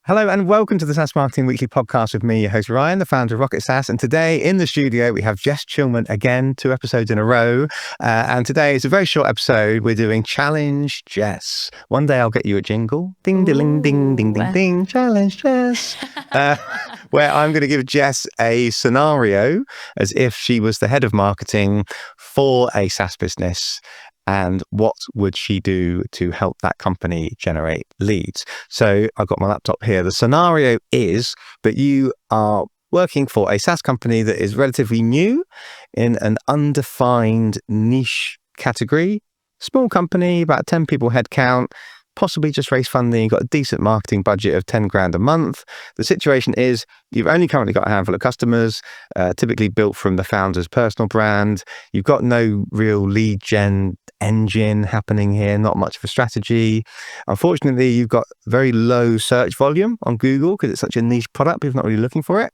Hello and welcome to the SaaS Marketing Weekly podcast with me, your host Ryan, the founder of Rocket SaaS. And today in the studio, we have Jess Chillman again, 2 episodes in a row. And today is a very short episode. We're doing Challenge Jess. One day I'll get you a jingle. Ding, ding, ding, ding, ding, ding. Challenge Jess. Where I'm going to give Jess a scenario as if she was the head of marketing for a SaaS business. And what would she do to help that company generate leads? So I've got my laptop here. The scenario is that you are working for a SaaS company that is relatively new in an undefined niche category. Small company, about 10 people headcount, possibly just raised funding, got a decent marketing budget of 10 grand a month. The situation is you've only currently got a handful of customers, typically built from the founder's personal brand. You've got no real lead gen engine happening here, not much of a strategy. Unfortunately, you've got very low search volume on Google because it's such a niche product, people are not really looking for it.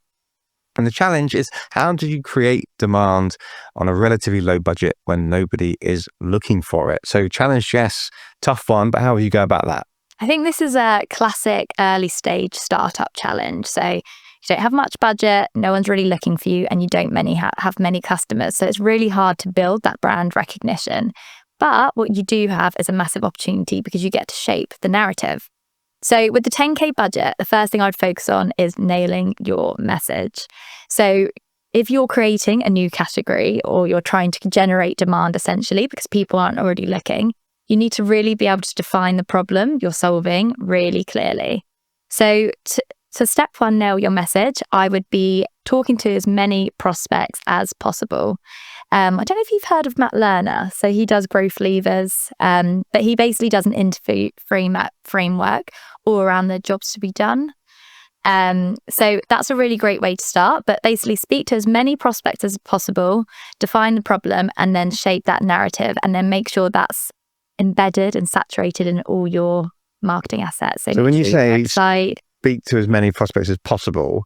And the challenge is, how do you create demand on a relatively low budget when nobody is looking for it? So Challenge Jess, tough one, but how will you go about that? I think this is a classic early stage startup challenge. So you don't have much budget, no one's really looking for you, and you don't have many customers. So it's really hard to build that brand recognition. But what you do have is a massive opportunity because you get to shape the narrative. So with the 10K budget, the first thing I'd focus on is nailing your message. So if you're creating a new category or you're trying to generate demand essentially because people aren't already looking, you need to really be able to define the problem you're solving really clearly. So step one, nail your message. I would be talking to as many prospects as possible. I don't know if you've heard of Matt Lerner. So he does growth levers, but he basically does an interview framework all around the jobs to be done. So that's a really great way to start, but basically speak to as many prospects as possible, define the problem, and then shape that narrative, and then make sure that's embedded and saturated in all your marketing assets. So when you say speak to as many prospects as possible,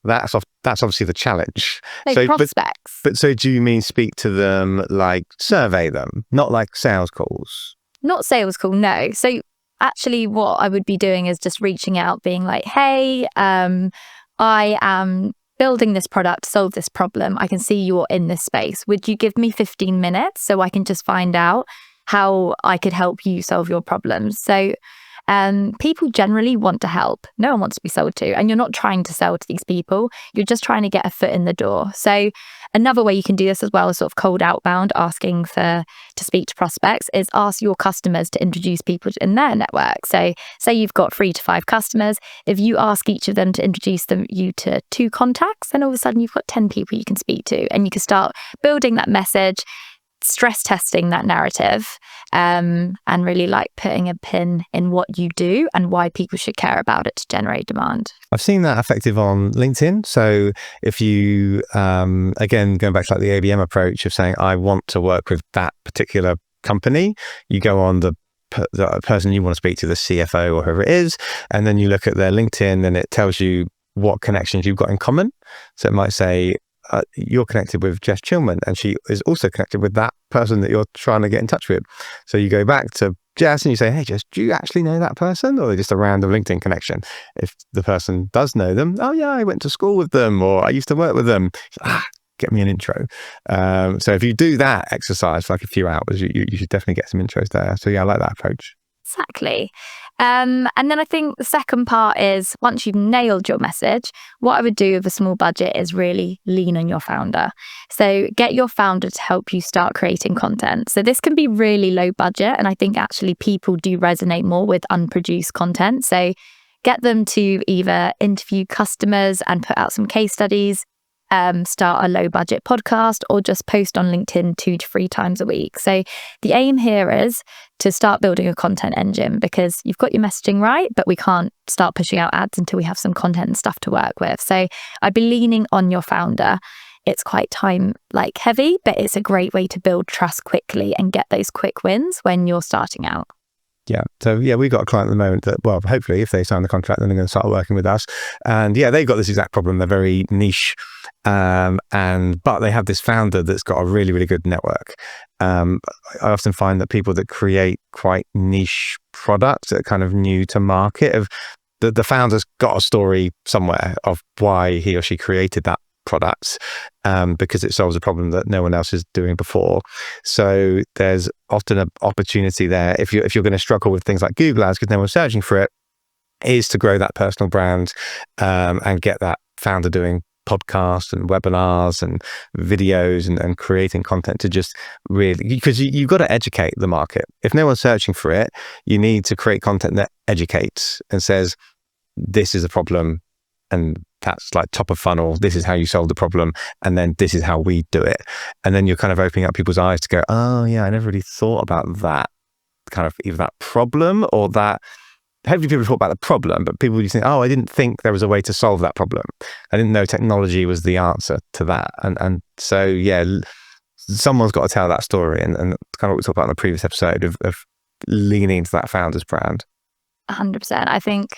that's obviously the challenge. So prospects. But so do you mean speak to them, like survey them, not like sales calls? Not sales call, no. So actually what I would be doing is just reaching out, being like, hey, I am building this product to solve this problem. I can see you're in this space. Would you give me 15 minutes so I can just find out how I could help you solve your problems? So people generally want to help. No one wants to be sold to, and you're not trying to sell to these people. You're just trying to get a foot in the door. So another way you can do this as well is sort of cold outbound, asking to speak to prospects, is ask your customers to introduce people in their network. So say you've got 3 to 5 customers. If you ask each of them to introduce you to 2 contacts, then all of a sudden you've got 10 people you can speak to, and you can start building that message, stress testing that narrative, and really like putting a pin in what you do and why people should care about it to generate demand. I've seen that effective on LinkedIn. So if you, again, going back to like the ABM approach of saying, I want to work with that particular company, you go on the person you want to speak to, the CFO or whoever it is, and then you look at their LinkedIn and it tells you what connections you've got in common. So it might say, you're connected with Jess Chillman, and she is also connected with that person that you're trying to get in touch with. So you go back to Jess and you say, hey Jess, do you actually know that person, or just a random LinkedIn connection? If the person does know them, oh yeah, I went to school with them, or I used to work with them. Get me an intro. So if you do that exercise for like a few hours, you should definitely get some intros there. So yeah, I like that approach. Exactly. And then I think the second part is, once you've nailed your message, what I would do with a small budget is really lean on your founder. So get your founder to help you start creating content. So this can be really low budget, and I think actually people do resonate more with unproduced content. So get them to either interview customers and put out some case studies, start a low budget podcast, or just post on LinkedIn 2 to 3 times a week. So the aim here is to start building a content engine, because you've got your messaging right, but we can't start pushing out ads until we have some content and stuff to work with. So I'd be leaning on your founder. It's quite time heavy, but it's a great way to build trust quickly and get those quick wins when you're starting out. Yeah. So yeah, we've got a client at the moment that, well, hopefully if they sign the contract, then they're going to start working with us. And yeah, they've got this exact problem. They're very niche. But they have this founder that's got a really, really good network. I often find that people that create quite niche products that are kind of new to market the founder's got a story somewhere of why he or she created that product, because it solves a problem that no one else is doing before. So there's often an opportunity there, if you're going to struggle with things like Google ads because no one's searching for it, is to grow that personal brand, and get that founder doing podcasts and webinars and videos and creating content to just really, because you've got to educate the market. If no one's searching for it, you need to create content that educates and says, this is a problem, and that's like top of funnel. This is how you solve the problem. And then this is how we do it. And then you're kind of opening up people's eyes to go, oh yeah, I never really thought about that kind of either that problem or that. Hopefully people thought about the problem, but people just think, oh, I didn't think there was a way to solve that problem. I didn't know technology was the answer to that. And so, yeah, someone's got to tell that story. And kind of what we talked about in the previous episode of leaning into that founder's brand. 100%. I think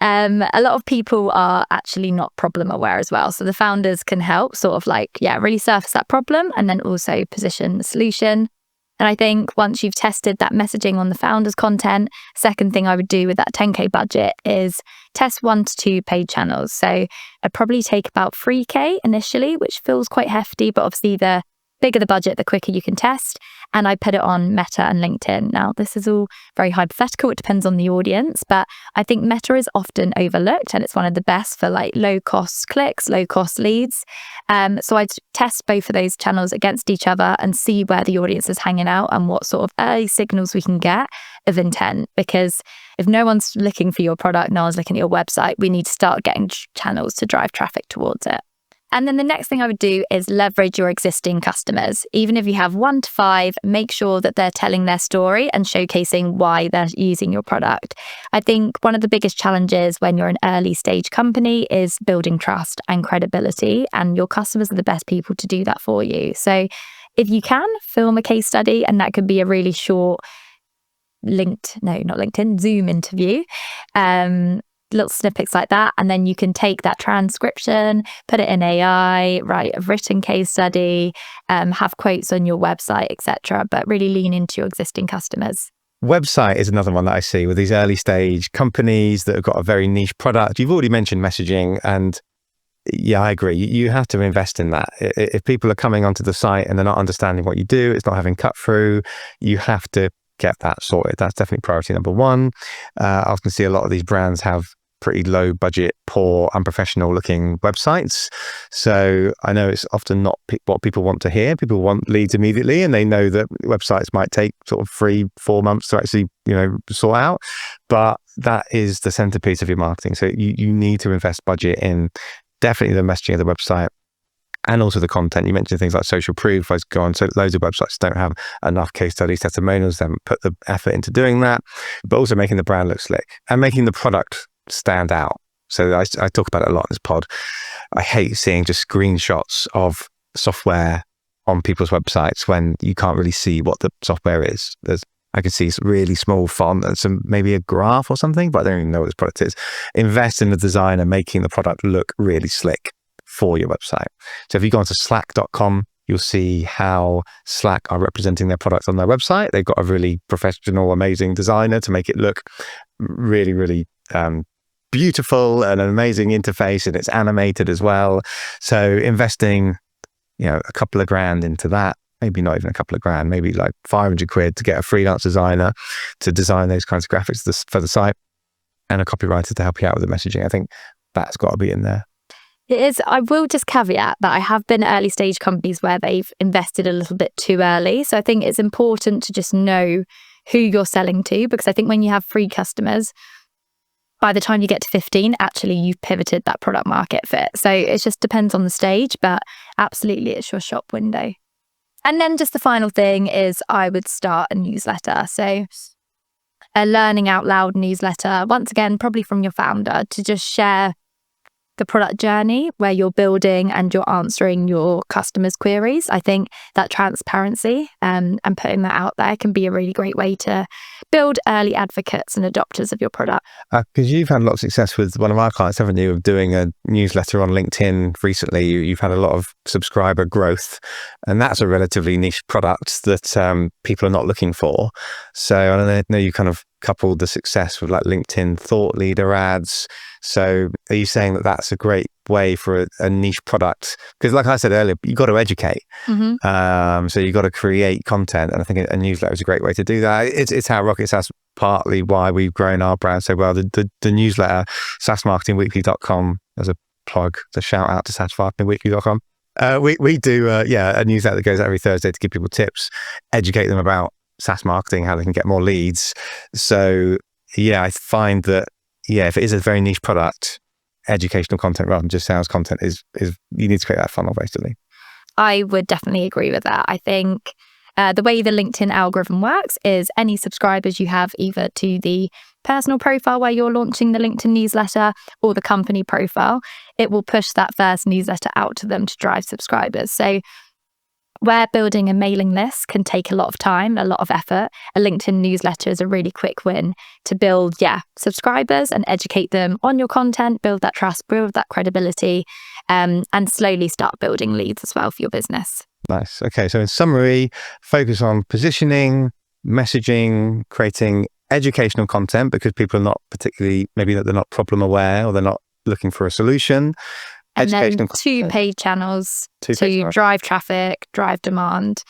a lot of people are actually not problem aware as well. So the founders can help sort of like, really surface that problem and then also position the solution. And I think once you've tested that messaging on the founder's content, second thing I would do with that 10K budget is test 1 to 2 paid channels. So I'd probably take about 3K initially, which feels quite hefty, but obviously the bigger the budget, the quicker you can test. And I put it on Meta and LinkedIn. Now, this is all very hypothetical. It depends on the audience, but I think Meta is often overlooked and it's one of the best for like low cost clicks, low cost leads. So I'd test both of those channels against each other and see where the audience is hanging out and what sort of early signals we can get of intent. Because if no one's looking for your product, no one's looking at your website, we need to start getting channels to drive traffic towards it. And then the next thing I would do is leverage your existing customers. Even if you have 1 to 5, make sure that they're telling their story and showcasing why they're using your product. I think one of the biggest challenges when you're an early stage company is building trust and credibility, and your customers are the best people to do that for you. So if you can, film a case study, and that could be a really short Zoom interview. Little snippets like that, and then you can take that transcription, put it in AI, write a written case study, have quotes on your website, etc. But really lean into your existing customers. Website is another one that I see with these early stage companies that have got a very niche product. You've already mentioned messaging, and yeah, I agree. You have to invest in that. If people are coming onto the site and they're not understanding what you do, it's not having cut through, you have to get that sorted. That's definitely priority number 1. I often see a lot of these brands have pretty low budget, poor, unprofessional looking websites. So I know it's often not what people want to hear. People want leads immediately, and they know that websites might take sort of 3-4 months to actually, sort out. But that is the centerpiece of your marketing. So you need to invest budget in definitely the messaging of the website, and also the content. You mentioned things like social proof. I go on, so loads of websites don't have enough case studies, testimonials, they haven't put the effort into doing that, but also making the brand look slick and making the product stand out. So I talk about it a lot in this pod. I hate seeing just screenshots of software on people's websites when you can't really see what the software is. I can see really small font and maybe a graph or something, but I don't even know what this product is. Invest in the designer making the product look really slick for your website. So if you go onto slack.com, you'll see how Slack are representing their products on their website. They've got a really professional, amazing designer to make it look really, really beautiful and an amazing interface, and it's animated as well. So investing, a couple of grand into that, maybe not even a couple of grand, maybe like 500 quid to get a freelance designer to design those kinds of graphics for the site, and a copywriter to help you out with the messaging. I think that's got to be in there. It is. I will just caveat that I have been at early stage companies where they've invested a little bit too early. So I think it's important to just know who you're selling to, because I think when you have free customers, by the time you get to 15, actually you've pivoted that product market fit. So it just depends on the stage, but absolutely it's your shop window. And then just the final thing is I would start a newsletter. So a learning out loud newsletter, once again, probably from your founder, to just share the product journey where you're building and you're answering your customers' queries. I think that transparency and putting that out there can be a really great way to build early advocates and adopters of your product. Because you've had a lot of success with one of our clients, haven't you, of doing a newsletter on LinkedIn recently. You've had a lot of subscriber growth, and that's a relatively niche product that people are not looking for. So I know you kind of coupled the success with like LinkedIn thought leader ads. So are you saying that that's a great way for a niche product? Because like I said earlier, you got to educate. So you got to create content. And I think a newsletter is a great way to do that. It's how Rocket SaaS, partly why we've grown our brand so well. The newsletter, saasmarketingweekly.com, as a plug, the shout out to saasmarketingweekly.com. We do a newsletter that goes out every Thursday to give people tips, educate them about SaaS marketing, how they can get more leads. So yeah, I find that if it is a very niche product, educational content rather than just sales content is you need to create that funnel basically. I would definitely agree with that. I think the way the LinkedIn algorithm works is any subscribers you have either to the personal profile where you're launching the LinkedIn newsletter or the company profile, it will push that first newsletter out to them to drive subscribers. So where building a mailing list can take a lot of time, a lot of effort, a LinkedIn newsletter is a really quick win to build, subscribers and educate them on your content, build that trust, build that credibility, and slowly start building leads as well for your business. Nice. Okay. So in summary, focus on positioning, messaging, creating educational content because people are not particularly, maybe they're not problem aware or they're not looking for a solution. And then 2 paid channels to drive traffic, drive demand.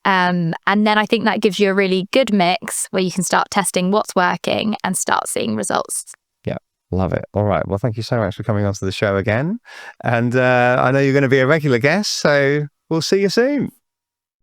And then I think that gives you a really good mix where you can start testing what's working and start seeing results. Yeah, love it. All right. Well, thank you so much for coming onto the show again. And I know you're going to be a regular guest, so we'll see you soon.